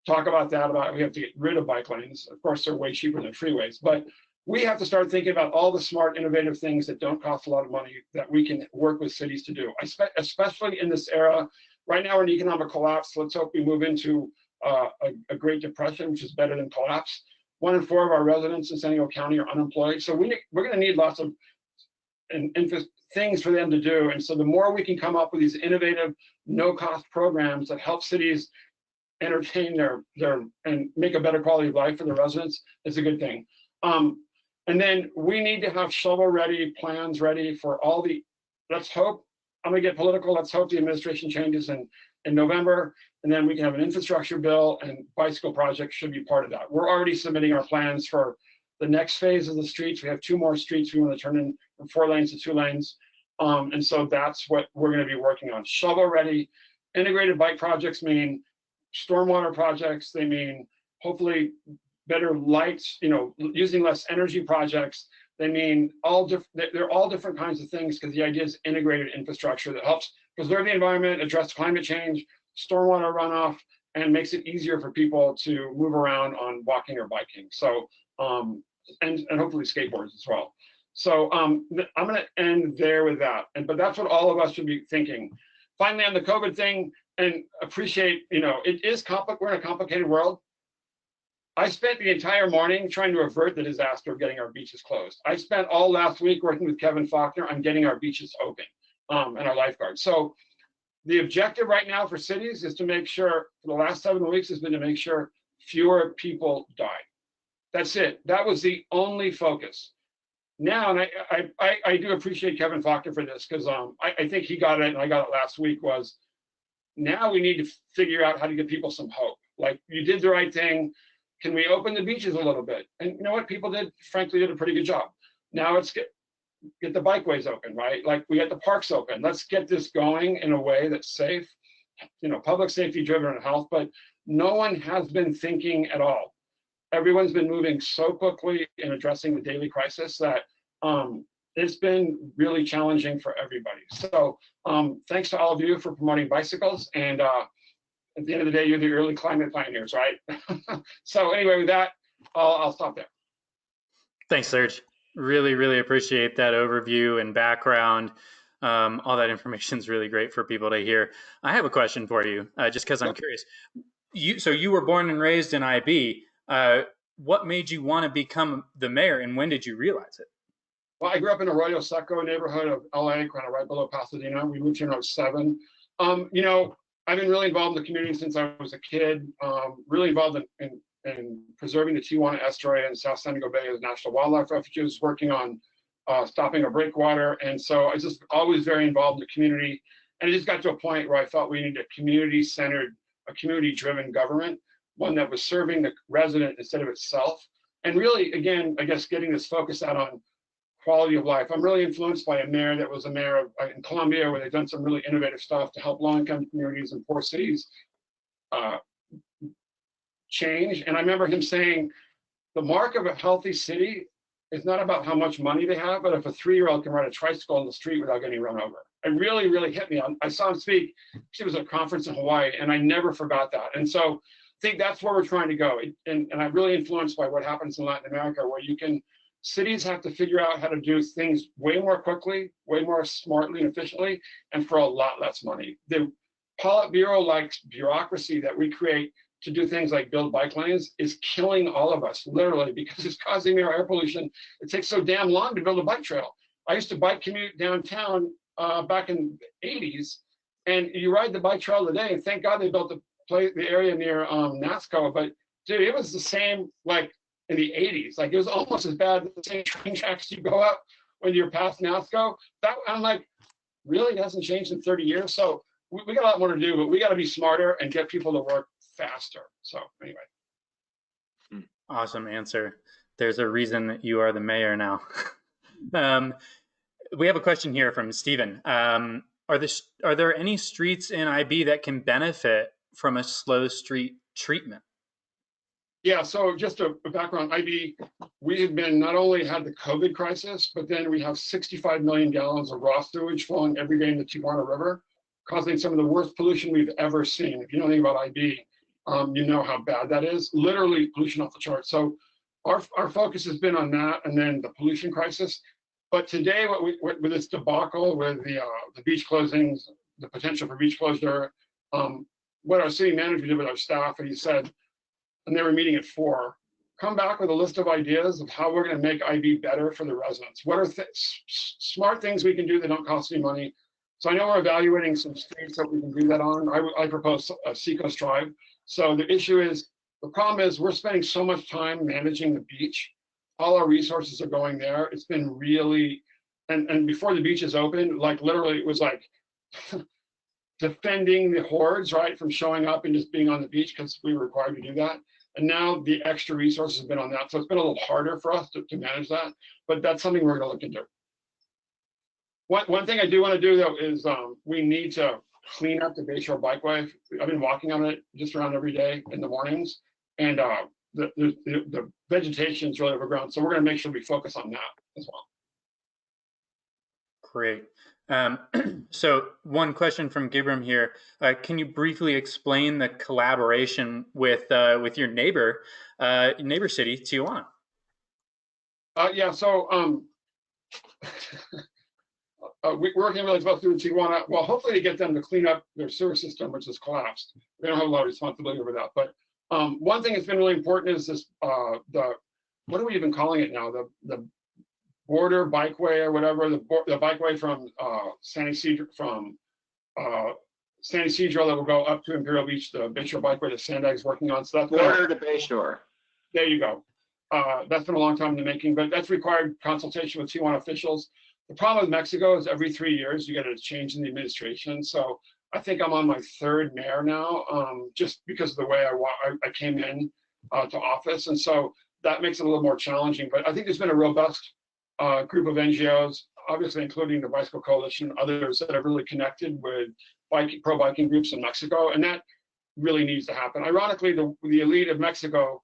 talk about that, about we have to get rid of bike lanes. Of course, they're way cheaper than freeways. But we have to start thinking about all the smart, innovative things that don't cost a lot of money that we can work with cities to do, especially in this era. Right now, we're in economic collapse. Let's hope we move into a Great Depression, which is better than collapse. 1 in 4 of our residents in San Diego County are unemployed. So we're going to need lots of things for them to do. And so the more we can come up with these innovative, no-cost programs that help cities entertain their and make a better quality of life for their residents, is a good thing. And then we need to have shovel-ready plans ready for all the, let's hope, I'm going to get political, let's hope the administration changes in November, and then we can have an infrastructure bill, and bicycle projects should be part of that. We're already submitting our plans for the next phase of the streets. We have 2 more streets we want to turn in from 4 lanes to 2 lanes. And so that's what we're going to be working on. Shovel-ready, integrated bike projects mean stormwater projects. They mean hopefully better lights, using less energy projects. They mean they're all different kinds of things, because the idea is integrated infrastructure that helps preserve the environment, address climate change, stormwater runoff, and makes it easier for people to move around on walking or biking. So, and hopefully skateboards as well. So I'm going to end there with that. But that's what all of us should be thinking. Finally, on the COVID thing, and appreciate, it is we're in a complicated world. I spent the entire morning trying to avert the disaster of getting our beaches closed. I spent all last week working with Kevin Faulkner on getting our beaches open and our lifeguards. So the objective right now for cities is to make sure, for the last 7 weeks, has been to make sure fewer people die. That's it. That was the only focus. Now, and I do appreciate Kevin Faulkner for this, because I think he got it and I got it last week, was now we need to figure out how to give people some hope. Like, you did the right thing. Can we open the beaches a little bit? And you know what? People frankly did a pretty good job. Now let's get the bikeways open, right? Like, we get the parks open. Let's get this going in a way that's safe, public safety driven and health, but no one has been thinking at all. Everyone's been moving so quickly in addressing the daily crisis that it's been really challenging for everybody. So thanks to all of you for promoting bicycles, and at the end of the day, you're the early climate pioneers, right? So anyway, with that, I'll stop there. Thanks, Serge. Really, really appreciate that overview and background. All that information is really great for people to hear. I have a question for you, just because I'm curious. So you were born and raised in IB. What made you want to become the mayor, and when did you realize it? Well, I grew up in Arroyo Seco neighborhood of LA, kind of right below Pasadena. We moved here when I was 7. You know, I've been really involved in the community since I was a kid. Really involved in preserving the Tijuana estuary and South San Diego Bay as national wildlife refuges, working on stopping a breakwater. And so I was just always very involved in the community. And it just got to a point where I felt we needed a community-centered, a community-driven government, one that was serving the resident instead of itself. And really, again, I guess getting this focus out on quality of life. I'm really influenced by a mayor that was a mayor of, in Colombia, where they've done some really innovative stuff to help low-income communities and poor cities change. And I remember him saying, the mark of a healthy city is not about how much money they have, but if a 3-year-old can ride a tricycle on the street without getting run over. It really, really hit me. I saw him speak. She was at a conference in Hawaii, and I never forgot that. And so I think that's where we're trying to go. And I'm really influenced by what happens in Latin America, where cities have to figure out how to do things way more quickly, way more smartly and efficiently, and for a lot less money. The Politburo-like bureaucracy that we create to do things like build bike lanes is killing all of us, literally, because it's causing more air pollution. It takes so damn long to build a bike trail. I used to bike commute downtown back in the 80s, and you ride the bike trail today, and thank God they built the area near NASCO, but dude, it was the same like in the 80s. Like it was almost as bad as the same train tracks you go up when you're past NASCO. I'm like, really? It hasn't changed in 30 years? So we got a lot more to do, but we got to be smarter and get people to work faster. So anyway. Awesome answer. There's a reason that you are the mayor now. We have a question here from Stephen. Are there any streets in IB that can benefit from a slow street treatment? Yeah, so just a background, IB, we have been not only had the COVID crisis, but then we have 65 million gallons of raw sewage flowing every day in the Tijuana River, causing some of the worst pollution we've ever seen. If you know anything about IB, you know how bad that is. Literally pollution off the charts. So our focus has been on that, and then the pollution crisis. But today, with this debacle, with the beach closings, the potential for beach closure, what our city manager did with our staff, and he said, and they were meeting at 4, come back with a list of ideas of how we're going to make IB better for the residents. What are smart things we can do that don't cost any money? So I know we're evaluating some streets that we can do that on. I propose a Seacoast Drive. So the issue is, the problem is we're spending so much time managing the beach. All our resources are going there. It's been really, and before the beach is open, like literally it was like defending the hordes, right, from showing up and just being on the beach because we were required to do that. And now the extra resources have been on that. So it's been a little harder for us to manage that, but that's something we're gonna look into. One thing I do wanna do though is we need to clean up the Bayshore Bikeway. I've been walking on it just around every day in the mornings, and the vegetation is really overgrown. So we're gonna make sure we focus on that as well. Great. So one question from Gibram here. Can you briefly explain the collaboration with your neighbor city, Tijuana? Yeah, so we're working really close with Tijuana. Well, hopefully to get them to clean up their sewer system, which has collapsed. They don't have a lot of responsibility over that. But one thing that's been really important is this, what are we even calling it now? The border bikeway or whatever, the bikeway from San Isidro that will go up to Imperial Beach, the Bayshore Bikeway that Sandag's working on. So that's border to Bayshore. There you go. That's been a long time in the making, but that's required consultation with Tijuana officials. The problem with Mexico is every 3 years you get a change in the administration. So I think I'm on my 3rd mayor now, just because of the way I came in to office. And so that makes it a little more challenging, but I think there's been a robust group of NGOs, obviously including the Bicycle Coalition and others that have really connected with pro-biking groups in Mexico, and that really needs to happen. Ironically, the elite of Mexico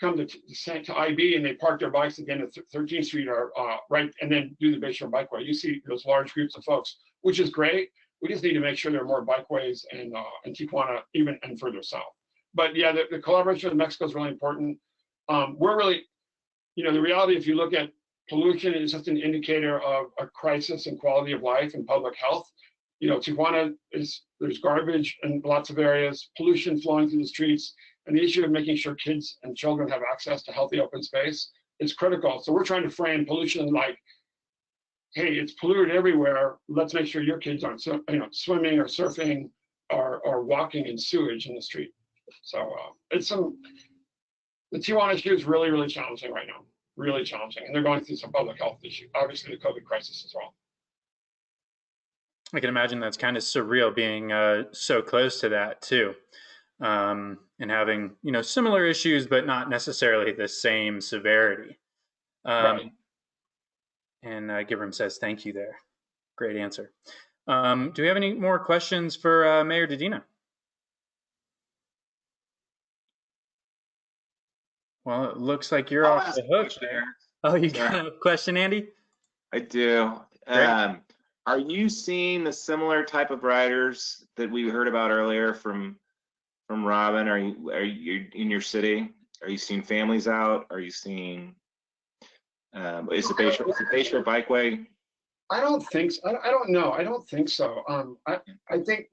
come to IB and they park their bikes again at 13th Street or right, and then do the Bayshore Bikeway. You see those large groups of folks, which is great. We just need to make sure there are more bikeways in Tijuana, even and further south. But yeah, the collaboration with Mexico is really important. We're really, the reality, if you look at pollution, is just an indicator of a crisis in quality of life and public health. Tijuana there's garbage in lots of areas, pollution flowing through the streets, and the issue of making sure kids and children have access to healthy open space is critical. So we're trying to frame pollution like, hey, it's polluted everywhere. Let's make sure your kids aren't swimming or surfing or walking in sewage in the street. So the Tijuana issue is really, really challenging right now, really challenging. And they're going through some public health issue, obviously the COVID crisis as well. I can imagine that's kind of surreal being so close to that too. And having, similar issues, but not necessarily the same severity. Right. And Gibram says, thank you there. Great answer. Do we have any more questions for Mayor Dedina? Well, it looks like you're off the hook there. Oh, you got a question, Andy? I do. Are you seeing the similar type of riders that we heard about earlier from Robin? Are you in your city? Are you seeing families out? Are you seeing is the Bayshore Bikeway? I don't think so. I don't know. I don't think so. I think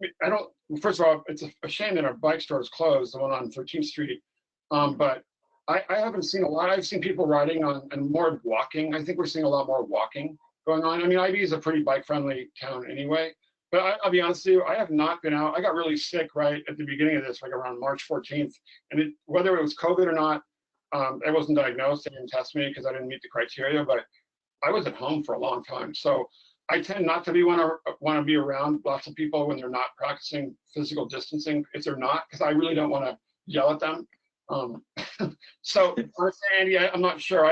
first of all, it's a shame that our bike store is closed, the one on 13th Street. But I haven't seen a lot. I've seen people riding and more walking. I think we're seeing a lot more walking going on. I mean, IB is a pretty bike-friendly town anyway. But I'll be honest with you, I have not been out. I got really sick right at the beginning of this, like around March 14th. And whether it was COVID or not, I wasn't diagnosed. They didn't test me because I didn't meet the criteria. But I was at home for a long time. So I tend not to want to be around lots of people when they're not practicing physical distancing, if they're not, because I really don't want to yell at them. So honestly, Andy, I'm not sure.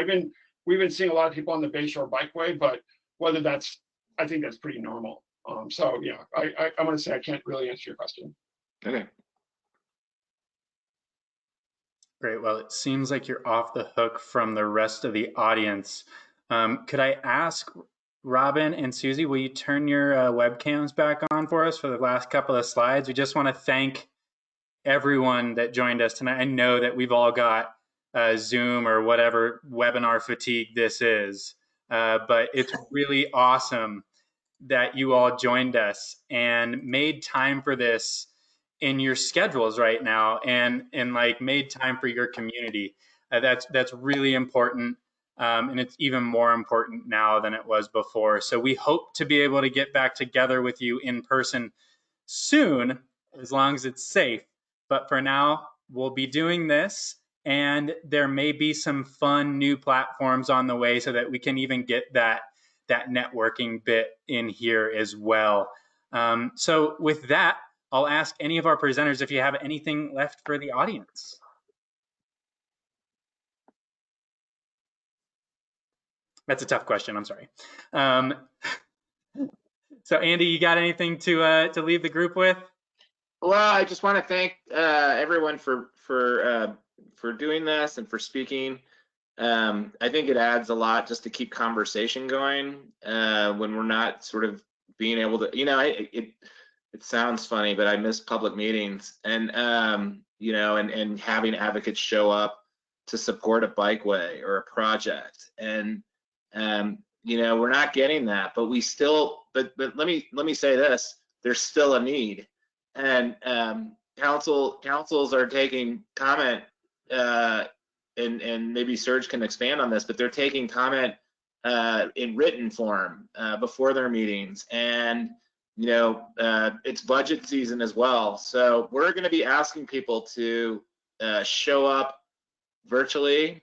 We've been seeing a lot of people on the Bayshore Bikeway, but whether I think that's pretty normal. So yeah, I want to say I can't really answer your question. Okay. Great. Well, it seems like you're off the hook from the rest of the audience. Could I ask Robin and Susie, will you turn your webcams back on for us for the last couple of slides? We just want to thank everyone that joined us tonight. I know that we've all got Zoom or whatever webinar fatigue this is, but it's really awesome that you all joined us and made time for this in your schedules right now, and like made time for your community. That's really important, and it's even more important now than it was before. So we hope to be able to get back together with you in person soon, as long as it's safe. But for now, we'll be doing this, and there may be some fun new platforms on the way so that we can even get that networking bit in here as well. So with that, I'll ask any of our presenters if you have anything left for the audience. That's a tough question, I'm sorry. So Andy, you got anything to leave the group with? Well, I just want to thank everyone for doing this and for speaking. I think it adds a lot just to keep conversation going when we're not sort of being able to, it sounds funny, but I miss public meetings and, and having advocates show up to support a bikeway or a project. And, we're not getting that, but we still, but let me say this, there's still a need. And councils are taking comment, and maybe Serge can expand on this, but they're taking comment in written form before their meetings. And it's budget season as well. So we're going to be asking people to show up virtually,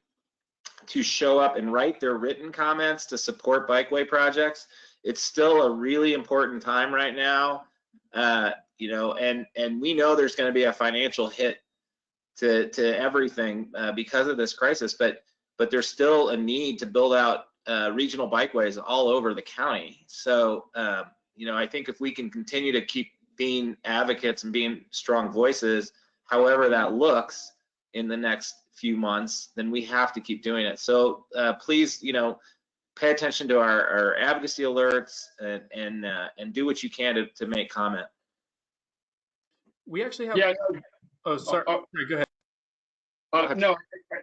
to show up and write their written comments to support bikeway projects. It's still a really important time right now, and we know there's going to be a financial hit to everything because of this crisis, but there's still a need to build out regional bikeways all over the county. So I think if we can continue to keep being advocates and being strong voices, however that looks in the next few months, then we have to keep doing it. So please, pay attention to our advocacy alerts and do what you can to make comment. We actually have. Yeah. Oh, sorry. Sorry, go ahead. No,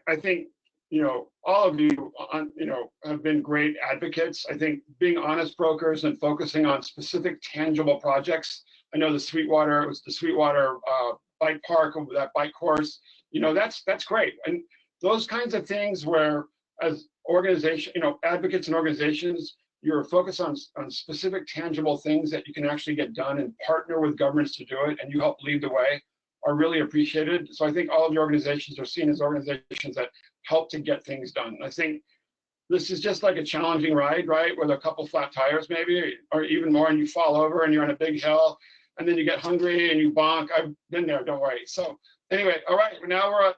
I think, you know, all of you, you know, have been great advocates. I think being honest brokers and focusing on specific tangible projects. I know it was the Sweetwater bike park, that bike course, you know, that's great. And those kinds of things where as organization, you know, advocates and organizations, you're focused on specific tangible things that you can actually get done and partner with governments to do it, and you help lead the way, are really appreciated. So I think all of the organizations are seen as organizations that help to get things done. I think this is just like a challenging ride, right? With a couple flat tires maybe, or even more, and you fall over and you're on a big hill, and then you get hungry and you bonk. I've been there, don't worry. So anyway, all right, now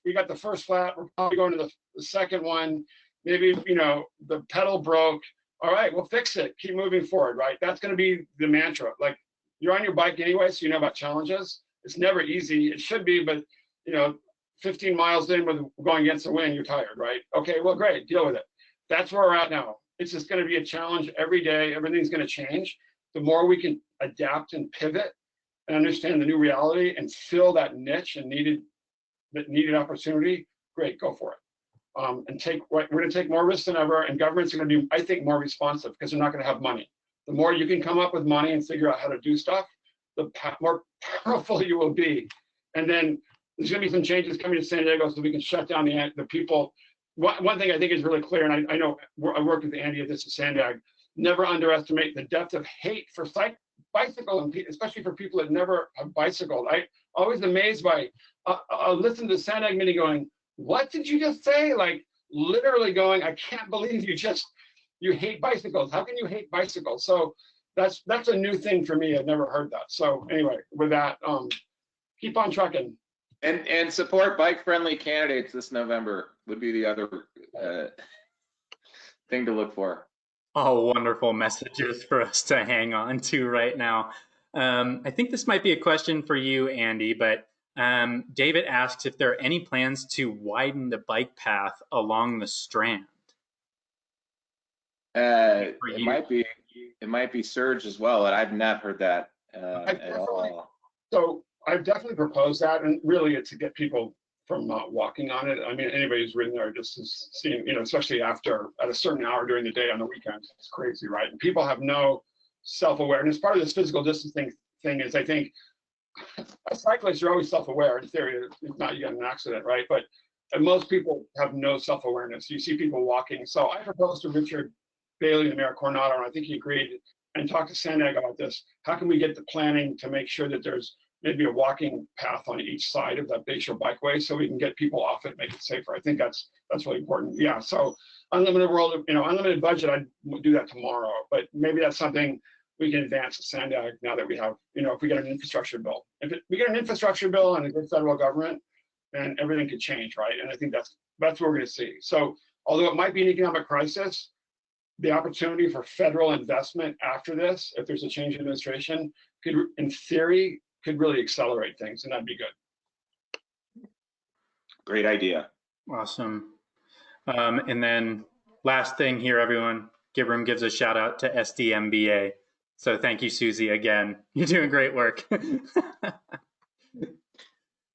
we got the first flat, we're probably going to the second one. Maybe, you know, the pedal broke. All right, we'll fix it, keep moving forward, right? That's gonna be the mantra. Like, you're on your bike anyway, so you know about challenges. It's never easy, it should be, but you know, 15 miles in with going against the wind, you're tired, right? Okay, well, great, deal with it. That's where we're at now. It's just gonna be a challenge every day, everything's gonna change. The more we can adapt and pivot and understand the new reality and fill that niche and needed opportunity, great, go for it. And we're gonna take more risks than ever, and governments are gonna be, I think, more responsive because they're not gonna have money. The more you can come up with money and figure out how to do stuff, the more powerful you will be. And then there's going to be some changes coming to San Diego so we can shut down the people. One thing I think is really clear, and I know I worked with Andy at this at Sandag, never underestimate the depth of hate for bicycle, and especially for people that never have bicycled. I always amazed by, I'll listen to the Sandag meeting going, what did you just say? Like literally going, I can't believe you hate bicycles. How can you hate bicycles? So that's a new thing for me. I've never heard that. So anyway, with that, keep on trucking. And support bike-friendly candidates this November would be the other thing to look for. Oh, wonderful messages for us to hang on to right now. I think this might be a question for you, Andy, but David asks if there are any plans to widen the bike path along the Strand. It might be Surge as well, and I've not heard that at all. So I've definitely proposed that, and really it's to get people from walking on it. I mean, anybody who's ridden there just is seeing, you know, especially at a certain hour during the day on the weekends, it's crazy, right? And people have no self-awareness. Part of this physical distancing thing is, I think, a cyclist, you're always self-aware in theory. If not, you get an accident, right? But most people have no self-awareness. You see people walking. So I proposed to Richard Bailey, the mayor of Coronado, and I think he agreed, and talked to Sandag about this. How can we get the planning to make sure that there's maybe a walking path on each side of that Bayshore bikeway so we can get people off it, make it safer? I think that's really important. Yeah, so unlimited world, you know, unlimited budget, I'd do that tomorrow, but maybe that's something we can advance at Sandag now that we have, you know, if we get an infrastructure bill. We get an infrastructure bill and a good federal government, then everything could change, right? And I think that's what we're gonna see. So although it might be an economic crisis, the opportunity for federal investment after this, if there's a change in administration, could, in theory, could really accelerate things, and that'd be good. Great idea. Awesome. And then last thing here, everyone, Gibram gives a shout out to SDMBA. So thank you, Susie, again. You're doing great work.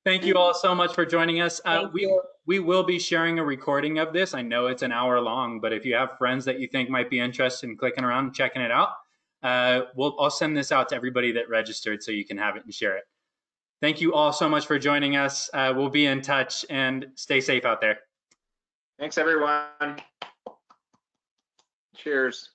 Thank you all so much for joining us. We will be sharing a recording of this. I know it's an hour long, but if you have friends that you think might be interested in clicking around and checking it out, I'll send this out to everybody that registered so you can have it and share it. Thank you all so much for joining us. We'll be in touch, and stay safe out there. Thanks, everyone. Cheers.